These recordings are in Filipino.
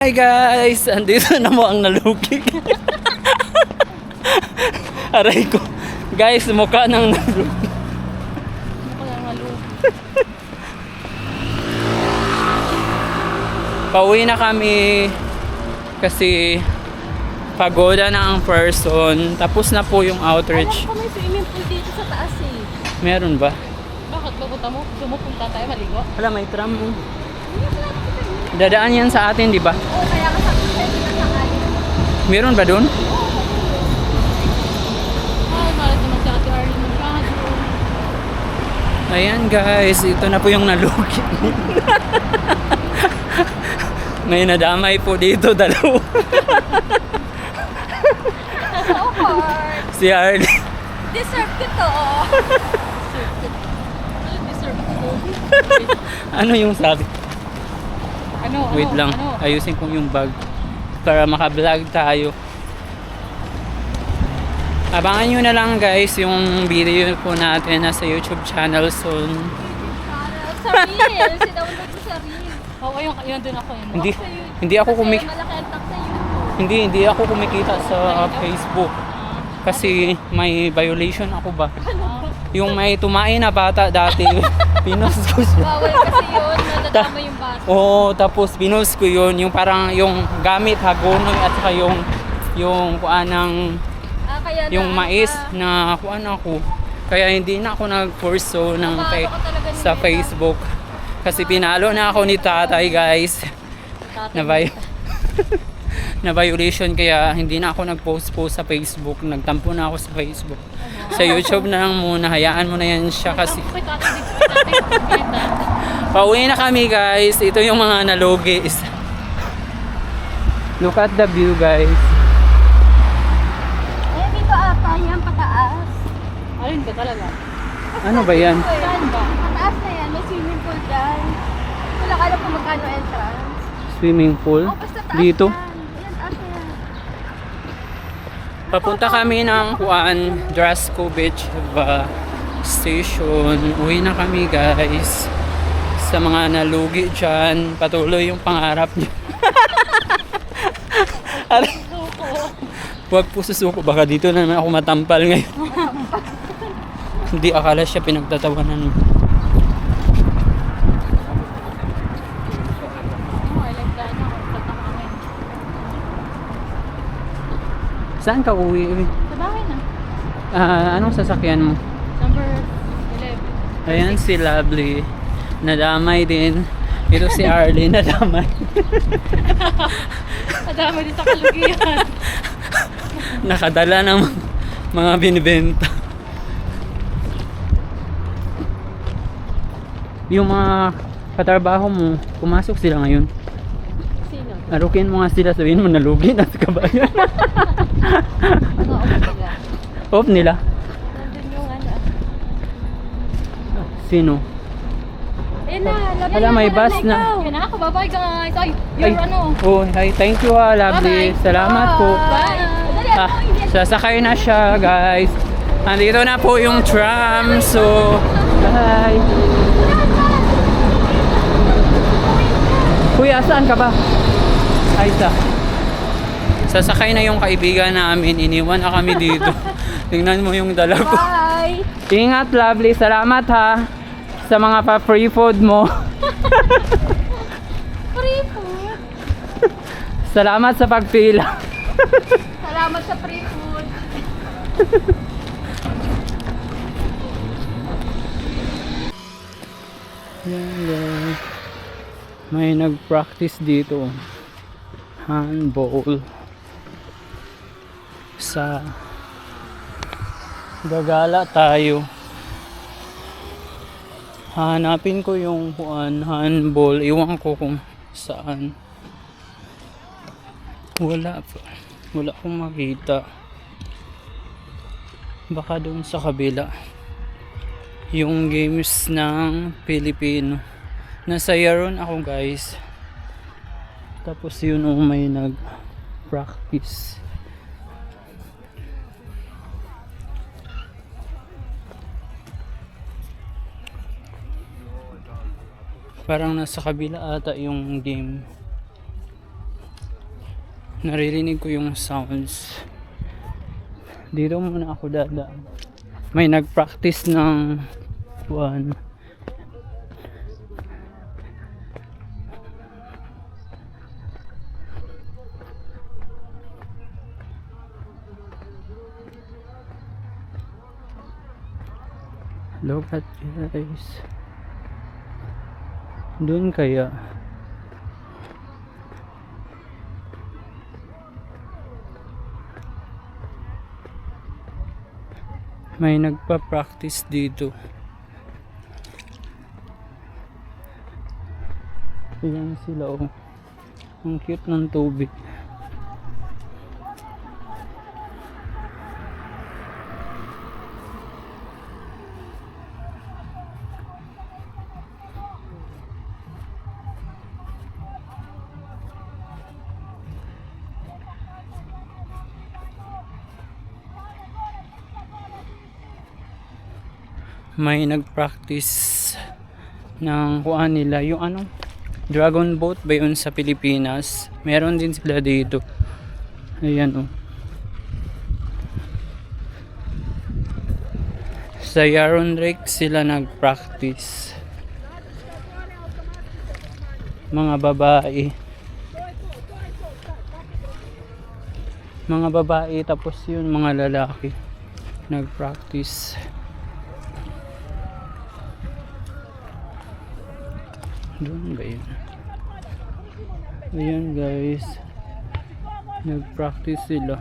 Hi guys! Andito na mo ang nalugig. Aray ko. Guys, mukha nang nalugig. Pauwi na kami kasi pagoda na ang person. Tapos na po yung outreach. Alam ko may swimming pool dito sa taas eh. Meron ba? Bakit pupunta mo? Sumupunta tayo maligo? Wala, may tram mo. Dadaan yan sa atin, di ba? Oo, kaya ka sabi sa'yo pinasakali. Meron ba dun? Ay, malat naman si Ate Arlene ng radyo. Ayan guys, ito na po yung nalugig. May nadamay po dito, dalawa. So hard. Si Arlie. Deserve ko to. Deserve ko. Ano yung sabi? Ano? Wait lang, Ano? ayusin ko yung bag para maka-vlog tayo. Abangan nyo na lang guys yung video po natin nasa YouTube channel soon. Sa reel. Sinaunod ko sa reel. Oo, yun din ako yun. Hindi ako Malaki ang tag sa YouTube. hindi ako kumikita sa Facebook kasi may violation ako ba. Yung may tumain na bata dati, pinost ko siya. Bawal kasi yun. Nadadama yung bata. Oo, tapos pinost ko yun, yung parang yung gamit hagonoy at saka yung kuan ng Kaya na, yung mais na kuan ako. Kaya hindi na ako nag-forso ng Mababa ka talaga ni sa Meta. Facebook. Kasi pinalo na ako ni tatay guys. Na violation kaya hindi na ako nag-post sa Facebook. Nagtampo na ako sa Facebook. Sa YouTube na lang muna, hayaan mo na yan siya kasi. Pauwi na kami guys. Ito yung mga nalugis. Look at the view guys. Eh, dito ata yan, pataas. Ayun ba talaga? Ano ba yan? Saan ba? Pataas na yan, may swimming pool dyan. Wala ka alam kung magkano entrance. Swimming pool? Oh, basta taas Dito? yan. Ayan, taas na yan. Papunta kami ng Juan Drasco Beach Station. Uwi na kami guys. Sa mga nalugi dyan, patuloy yung pangarap niyo. Huwag po susuko, baka dito na naman ako matampal ngayon. Hindi akala siya pinagtatawanan mo. Oh, I like that. Tatakangin. Saan ka uwi? Sa bahay na. Anong sasakyan mo? Number 11. Ayan si Lovely. Nadamay din. Ito si Arlie, nadamay. Madami din sa kalugihan. Nakadala ng mga binibenta. Yung mga katrabaho mo, pumasok sila ngayon. Sino? Arukin mo nga sila, sabihin mo nalugi na sa kabayan. Mga nila. Off nila. Nandun yung ano. Sino? Ayun na, labi Wala, may bus na. Yan na, bye-bye guys. Ay, Ay, your ano. oh, hi, thank you Lovely. Bye-bye. Salamat po. Bye. Sasakay na siya guys. Nandito na po yung tram. So, bye. Kuya, saan ka ba? Ay, sasakay na yung kaibigan namin. Iniwan na kami dito. Tingnan mo yung dala ko. Bye. Ingat, Lovely. Salamat ha. Sa mga pa-free food mo. Free food. Salamat sa pagpila. Salamat sa free food. Yan guys. May nag-practice dito. Handball. Sa gagala tayo. Hanapin ko yung handball. Iwan ko kung saan. Wala akong makita. Baka doon sa kabila. Yung games ng Pilipino. Nasa Yaron ako guys. Tapos yun may nag-practice. Parang nasa kabila ata yung game. Naririnig ko yung sounds. Dito muna ako dadaan. May nag-practice ng one. Look at guys. Doon kaya. May nagpa-practice dito. Ayan sila oh. Ang cute ng tubig. May nag-practice ng kuan nila yung ano, dragon boat ba yun sa Pilipinas. Meron din sila dito. Ayan oh. Sa Yaron Lake sila nag-practice. Mga babae. Mga babae tapos yun mga lalaki nag-practice. Doon ba yun? Ayan guys, nag-practice sila.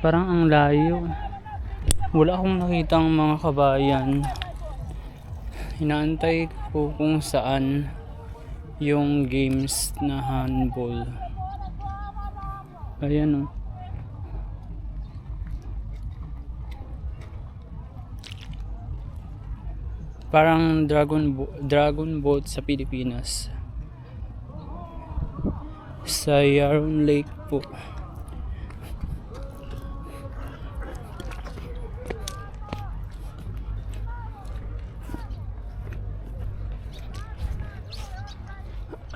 Parang ang layo. Wala akong nakitang mga kabayan. Inaantay ko kung saan yung games na handball. Ayan oh. Parang dragon boat sa Pilipinas. Sa Yaron Lake po.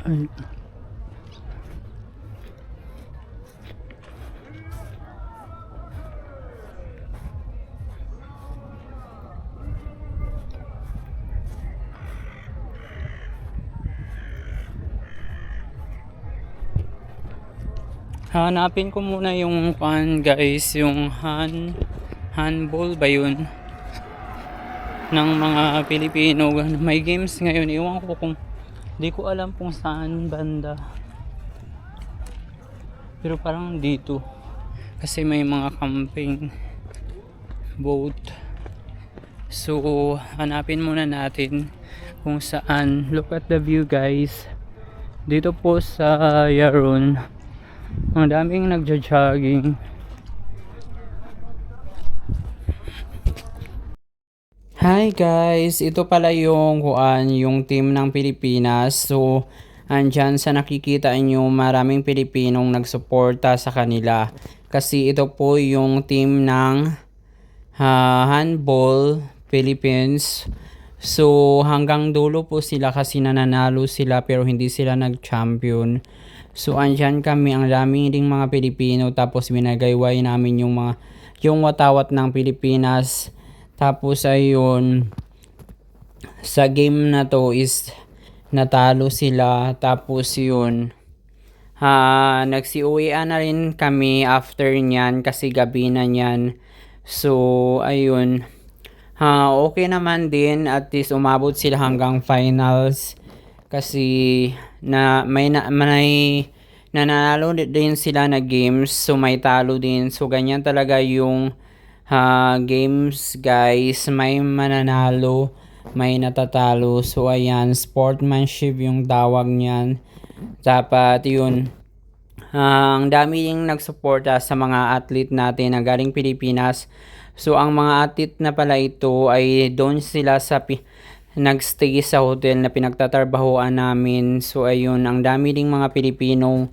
Ay. Hanapin ko muna yung guys, yung handball ba yun ng mga Pilipino. May games ngayon, iwan ko kung di ko alam kung saan banda, pero parang dito kasi may mga camping boat. So hanapin muna natin kung saan. Look at the view guys. Dito po sa Yaron, ang daming nagja-jogging. Hi guys, ito pala yung yung team ng Pilipinas. So andyan sa nakikita nyo, maraming Pilipinong nagsuporta sa kanila kasi ito po yung team ng handball Philippines. So hanggang dulo po sila kasi nananalo sila pero hindi sila nag-champion. So andyan kami, ang dami ding mga Pilipino, tapos binagayway namin yung watawat ng Pilipinas. Tapos ayun, sa game na to is natalo sila. Tapos yun, nagsiuwian na rin kami after nyan kasi gabi na nyan. So ayun, okay naman din, at least umabot sila hanggang finals kasi may nanalo din sila na games, so may talo din. So ganyan talaga yung games guys, may mananalo, may natatalo. So ayan, sportsmanship yung tawag niyan. Dapat yun. Ang dami yung nagsuporta sa mga athlete natin na galing Pilipinas. So ang mga athlete na pala ito ay doon sila sa nagstay sa hotel na pinagtatrabahoan namin. So ayun, ang dami ding mga Pilipinong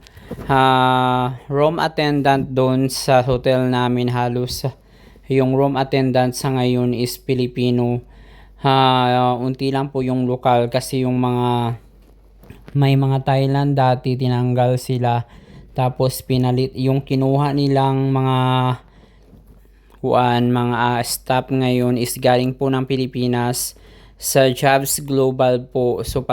room attendant doon sa hotel namin. Halos yung room attendant sa ngayon is Pilipino. unti lang po yung lokal kasi yung may mga Thailand dati tinanggal sila tapos pinalit yung kinuha nilang mga staff ngayon is galing po ng Pilipinas sa Jobs Global po. So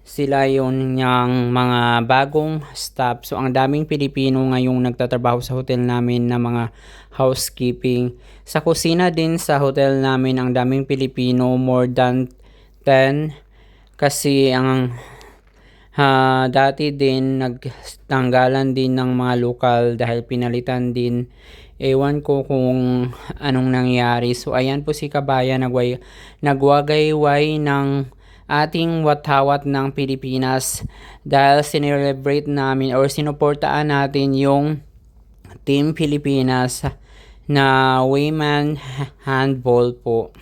sila yon yung mga bagong staff. So ang daming Pilipino ngayong nagtatrabaho sa hotel namin na mga housekeeping. Sa kusina din sa hotel namin ang daming Pilipino, more than 10. Kasi dati din nagtanggalan din ng mga lokal dahil pinalitan din. Ewan ko kung anong nangyari. So ayan po si Kabayan nagwagayway ng ating watawat ng Pilipinas dahil sinelebrate namin or sinuportaan natin yung Team Pilipinas na women handball po.